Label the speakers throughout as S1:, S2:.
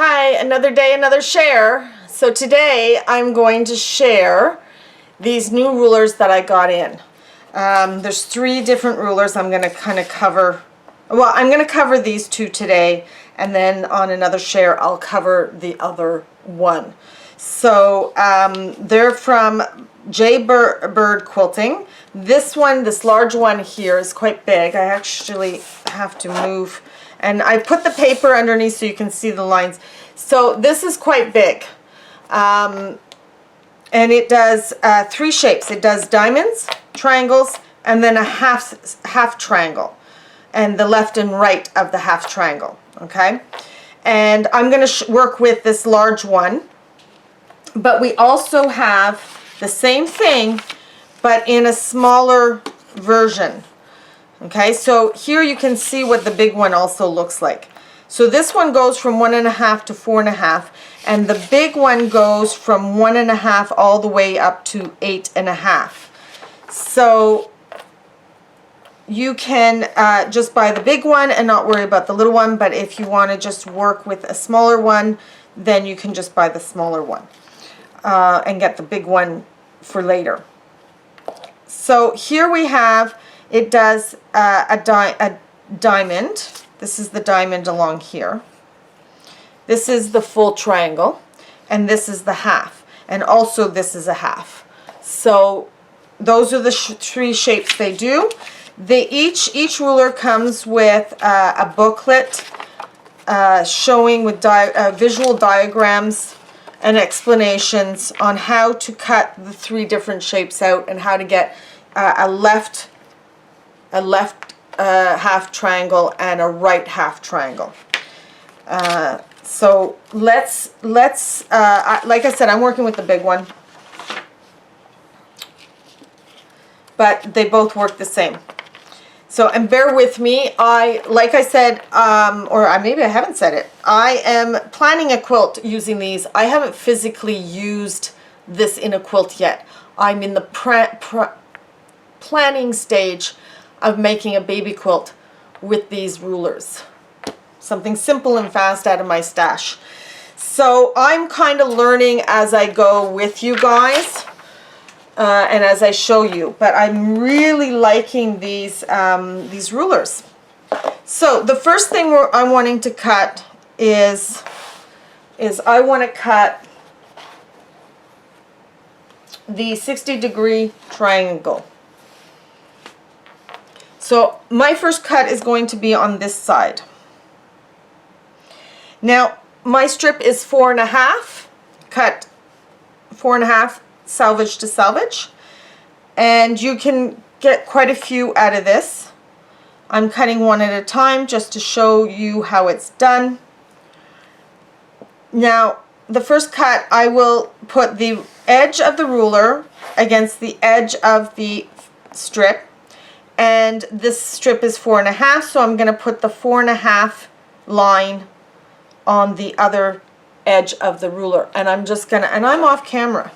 S1: Hi, another day, another share. So today I'm going to share these new rulers that I got in. There's 3 different rulers I'm going to kind of cover. Well, I'm going to cover these 2 today, and then on another share I'll cover the other one. So they're from JayBird Quilting. This one, this large one here, is quite big. I actually have to move, and I put the paper underneath so you can see the lines. So this is quite big, and it does 3 shapes. It does diamonds, triangles, and then a half triangle, and the left and right of the half triangle. Okay, and I'm going to work with this large one, but we also have the same thing but in a smaller version. Okay, so here you can see what the big one also looks like. So this one goes from 1.5 to 4.5, and the big one goes from 1.5 all the way up to 8.5. So you can just buy the big one and not worry about the little one, but if you want to just work with a smaller one, then you can just buy the smaller one and get the big one for later. So here we have, it does a diamond. This is the diamond along here. This is the full triangle, and this is the half, and also this is a half. So those are the 3 shapes they do. Each ruler comes with a booklet showing with visual diagrams and explanations on how to cut the 3 different shapes out and how to get a left half triangle and a right half triangle. So let's like I said, I'm working with the big one, but they both work the same. So, and bear with me, like I said, or maybe I haven't said it, I am planning a quilt using these. I haven't physically used this in a quilt yet. I'm in the planning stage of making a baby quilt with these rulers. Something simple and fast out of my stash. So I'm kind of learning as I go with you guys. And as I show you, but I'm really liking these rulers. So the first thing I'm wanting to cut is I want to cut the 60-degree triangle. So my first cut is going to be on this side. Now my strip is 4.5, cut 4.5. Salvage to salvage, and you can get quite a few out of this. I'm cutting one at a time just to show you how it's done. Now the first cut, I will put the edge of the ruler against the edge of the strip, and this strip is 4.5, so I'm going to put the 4.5 line on the other edge of the ruler, and I'm just gonna, and I'm off camera.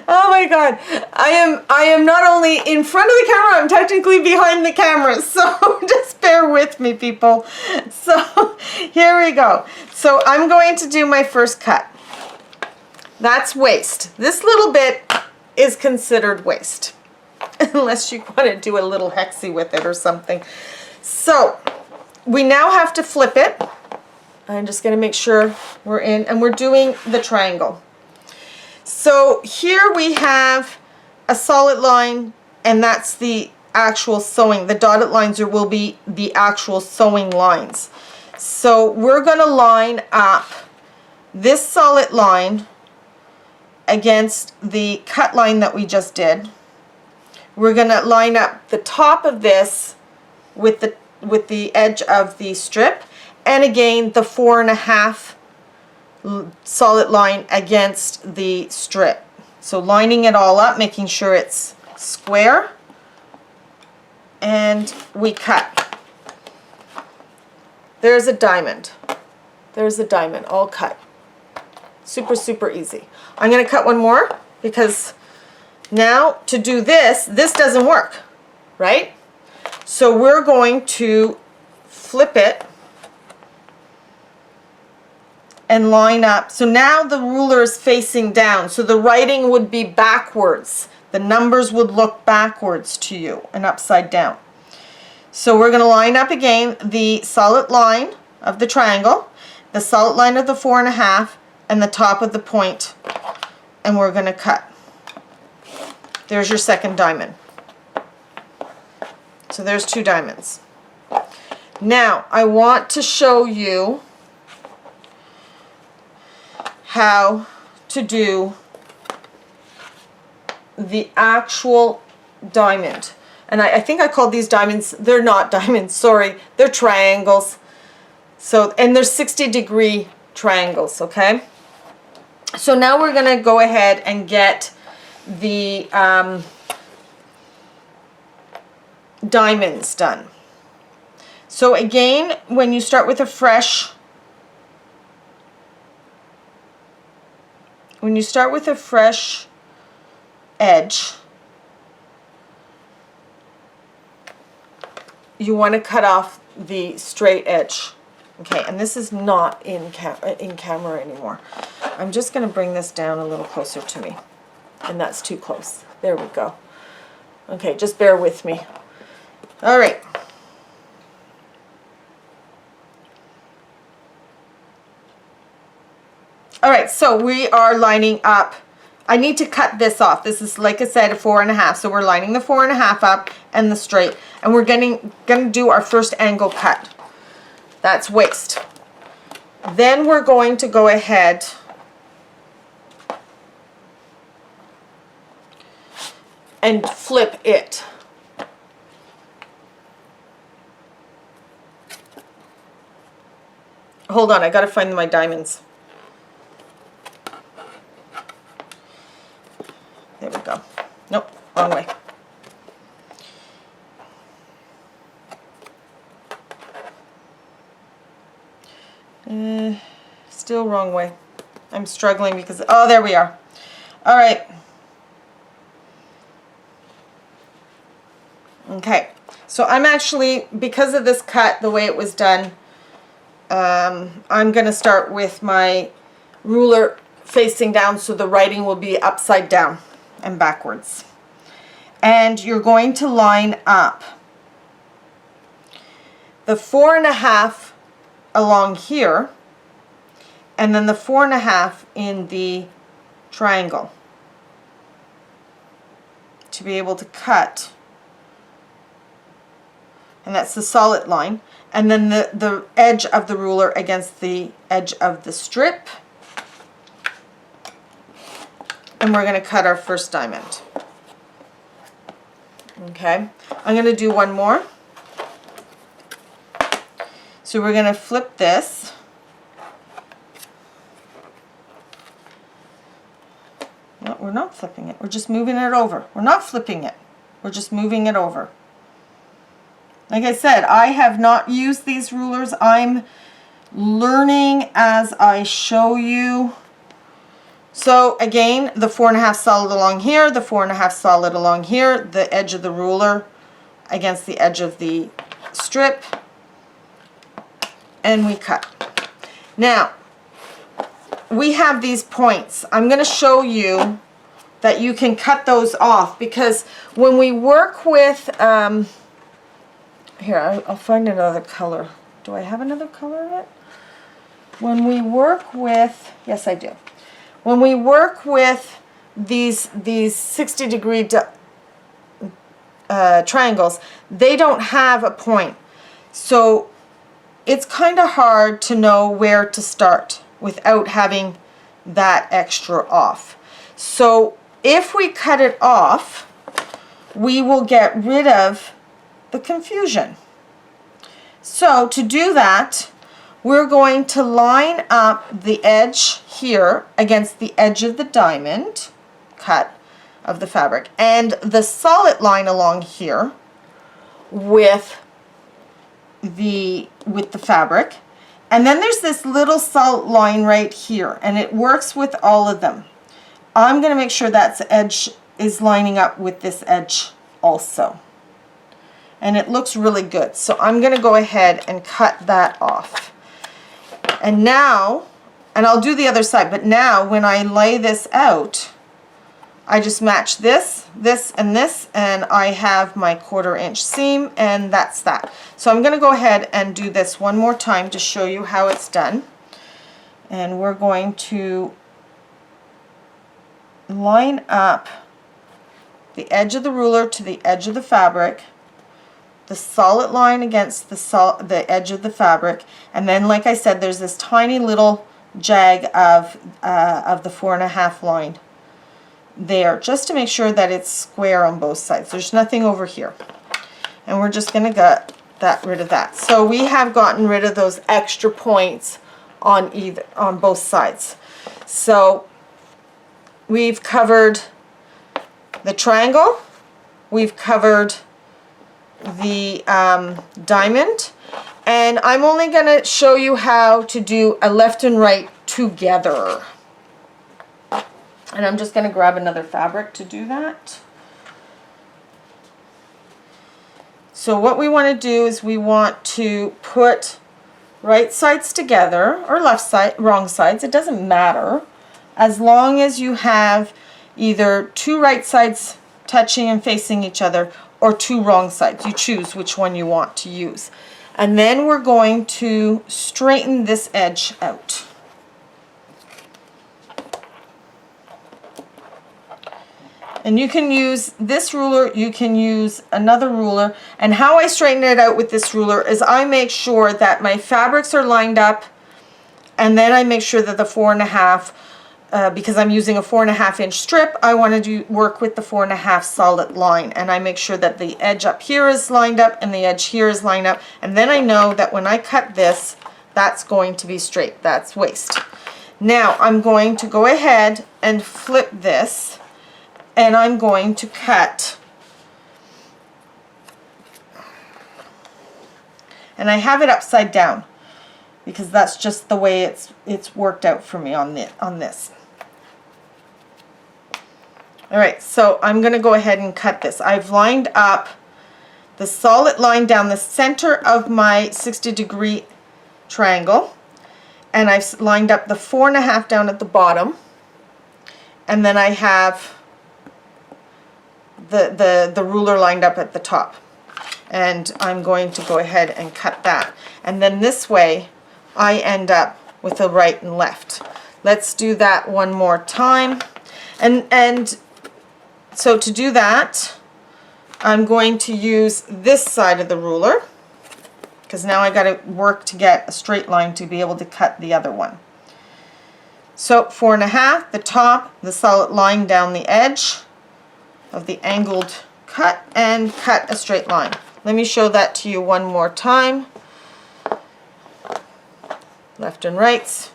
S1: Oh my God, I am not only in front of the camera, I'm technically behind the camera, so just bear with me, people. So here we go. So I'm going to do my first cut. That's waist. This little bit is considered waist, unless you want to do a little hexie with it or something. So we now have to flip it. I'm just going to make sure we're in, and we're doing the triangle. So here we have a solid line, and that's the actual sewing. The dotted lines will be the actual sewing lines. So we're going to line up this solid line against the cut line that we just did. We're going to line up the top of this with the edge of the strip, and again the 4.5 solid line against the strip. So lining it all up, making sure it's square, and we cut. There's a diamond. There's a diamond, all cut. Super, super easy. I'm going to cut one more because now to do this doesn't work, right? So we're going to flip it and line up. So now the ruler is facing down, so the writing would be backwards. The numbers would look backwards to you and upside down. So we're going to line up again the solid line of the triangle, the solid line of the 4.5, and the top of the point, and we're going to cut. There's your second diamond. So there's 2 diamonds. Now I want to show you how to do the actual diamond. And I think I called these diamonds, they're not diamonds, sorry, they're triangles. So, and they're 60-degree triangles, okay? So now we're going to go ahead and get the diamonds done. So again, when you start with a fresh edge, you want to cut off the straight edge. Okay, and this is not in camera anymore. I'm just going to bring this down a little closer to me. And that's too close. There we go. Okay, just bear with me. All right. All right, so we are lining up. I need to cut this off. This is, like I said, a 4.5. So we're lining the 4.5 up and the straight. And we're going to do our first angle cut. That's waist. Then we're going to go ahead and flip it. Hold on, I gotta find my diamonds. There we go. Nope, wrong way. Still wrong way. I'm struggling because, oh, there we are. All right. Okay, so I'm actually, because of this cut, the way it was done, I'm going to start with my ruler facing down so the writing will be upside down and backwards. And you're going to line up the 4.5 along here, and then the 4.5 in the triangle to be able to cut. And that's the solid line. And then the edge of the ruler against the edge of the strip. And we're going to cut our first diamond. Okay, I'm going to do one more. So we're going to flip this. No, we're not flipping it. We're just moving it over. We're not flipping it. We're just moving it over. Like I said, I have not used these rulers. I'm learning as I show you. So again, the 4.5 solid along here, the 4.5 solid along here, the edge of the ruler against the edge of the strip, and we cut. Now, we have these points. I'm going to show you that you can cut those off, because when we work with, here, I'll find another color. Do I have another color of it? When we work with, yes I do. When we work with these 60-degree triangles, they don't have a point. So it's kind of hard to know where to start without having that extra off. So if we cut it off, we will get rid of the confusion. So to do that, we're going to line up the edge here against the edge of the diamond cut of the fabric, and the solid line along here with the fabric. And then there's this little solid line right here, and it works with all of them. I'm going to make sure that edge is lining up with this edge also. And it looks really good. So I'm going to go ahead and cut that off. And now, And I'll do the other side, but now when I lay this out, I just match this, this, and this, and I have my 1/4 inch seam, and that's that. So I'm going to go ahead and do this one more time to show you how it's done. And we're going to line up the edge of the ruler to the edge of the fabric, the solid line against the edge of the fabric, and then, like I said, there's this tiny little jag of the 4.5 line there, just to make sure that it's square on both sides. There's nothing over here, and we're just going to get rid of that. So we have gotten rid of those extra points on both sides. So we've covered the triangle, we've covered the diamond, and I'm only going to show you how to do a left and right together. And I'm just going to grab another fabric to do that. So what we want to do is we want to put right sides together, or wrong sides, it doesn't matter, as long as you have either 2 right sides touching and facing each other or 2 wrong sides. You choose which one you want to use. And then we're going to straighten this edge out. And you can use this ruler, you can use another ruler. And how I straighten it out with this ruler is I make sure that my fabrics are lined up, and then I make sure that the 4.5, because I'm using a 4.5 inch strip, I want to work with the 4.5 solid line. And I make sure that the edge up here is lined up and the edge here is lined up. And then I know that when I cut this, that's going to be straight. That's waist. Now I'm going to go ahead and flip this, and I'm going to cut. And I have it upside down because that's just the way it's worked out for me on this. All right, so I'm going to go ahead and cut this. I've lined up the solid line down the center of my 60-degree triangle, and I've lined up the 4.5 down at the bottom, and then I have the ruler lined up at the top, and I'm going to go ahead and cut that, and then this way I end up with a right and left. Let's do that one more time. And so to do that, I'm going to use this side of the ruler, because now I got to work to get a straight line to be able to cut the other one. So 4.5, the top, the solid line down the edge of the angled cut, and cut a straight line. Let me show that to you one more time. Left and rights.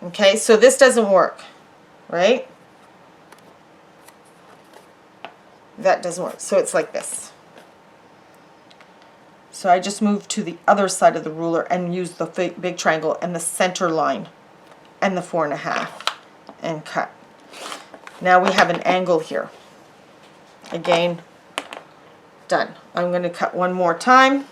S1: Okay, so this doesn't work, right? That doesn't work. So it's like this. So I just moved to the other side of the ruler and used the big triangle and the center line and the 4.5 and cut. Now we have an angle here. Again, done. I'm going to cut one more time.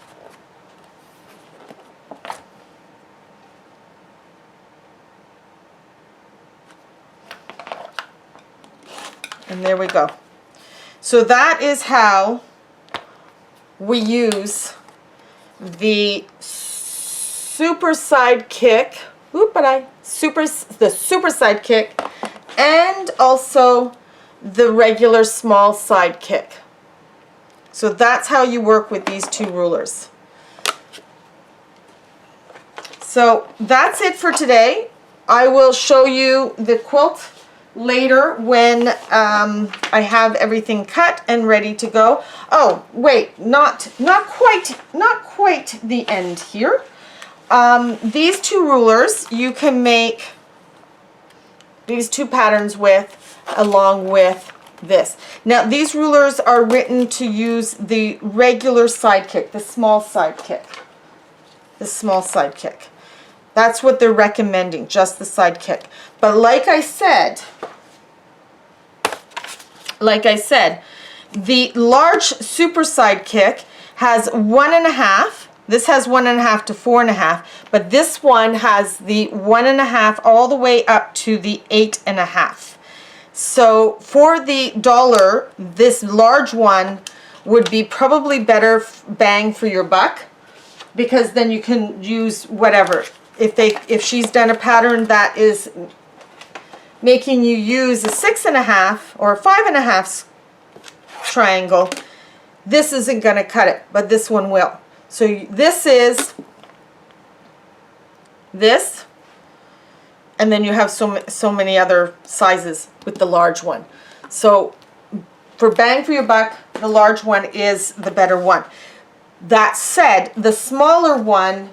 S1: And there we go. So that is how we use the Super SideKick, the Super SideKick, and also the regular small SideKick. So that's how you work with these 2 rulers. So that's it for today. I will show you the quilt later when I have everything cut and ready to go. Oh, wait, not quite the end here. These 2 rulers you can make these 2 patterns with, along with this. Now these rulers are written to use the regular SideKick, the small SideKick. The small SideKick. That's what they're recommending, just the SideKick. But like I said, the large Super SideKick has 1.5 This has 1.5 to 4.5, but this one has the 1.5 all the way up to the 8.5. So for the $1, this large one would be probably better bang for your buck, because then you can use whatever. If she's done a pattern that is making you use a 6.5 or a 5.5 triangle, this isn't going to cut it, but this one will. So this is this, and then you have so many other sizes with the large one. So for bang for your buck, the large one is the better one. That said, the smaller one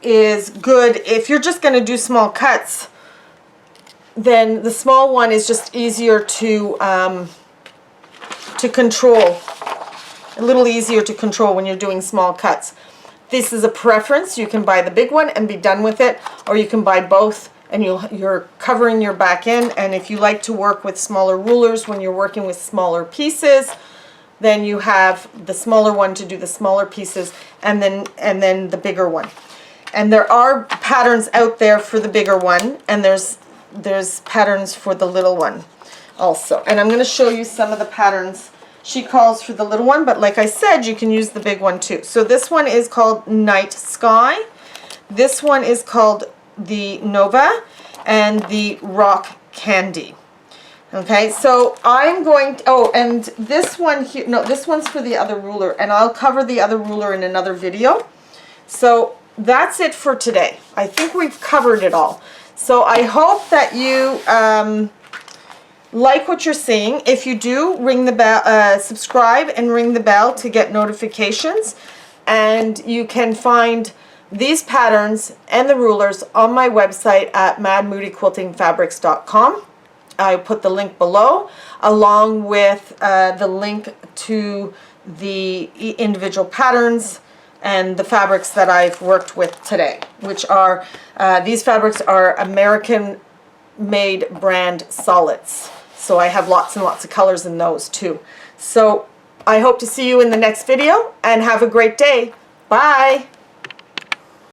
S1: is good if you're just going to do small cuts. Then the small one is just easier to control. A little easier to control when you're doing small cuts. This is a preference. You can buy the big one and be done with it, or you can buy both and you're covering your back end. And if you like to work with smaller rulers when you're working with smaller pieces, then you have the smaller one to do the smaller pieces, and then the bigger one. And there are patterns out there for the bigger one, and there's patterns for the little one also. And I'm going to show you some of the patterns she calls for the little one, but like I said, you can use the big one too. So this one is called Night Sky. This one is called the Nova, and the Rock Candy. Okay, so I'm going to, oh, and this one here, no, this one's for the other ruler, and I'll cover the other ruler in another video. So that's it for today. I think we've covered it all. So I hope that you like what you're seeing. If you do, ring the bell, subscribe and ring the bell to get notifications. And you can find these patterns and the rulers on my website at madmoodyquiltingfabrics.com. I put the link below, along with the link to the individual patterns and the fabrics that I've worked with today, which are, these fabrics are American made brand solids. So I have lots and lots of colors in those too. So I hope to see you in the next video, and have a great day. Bye.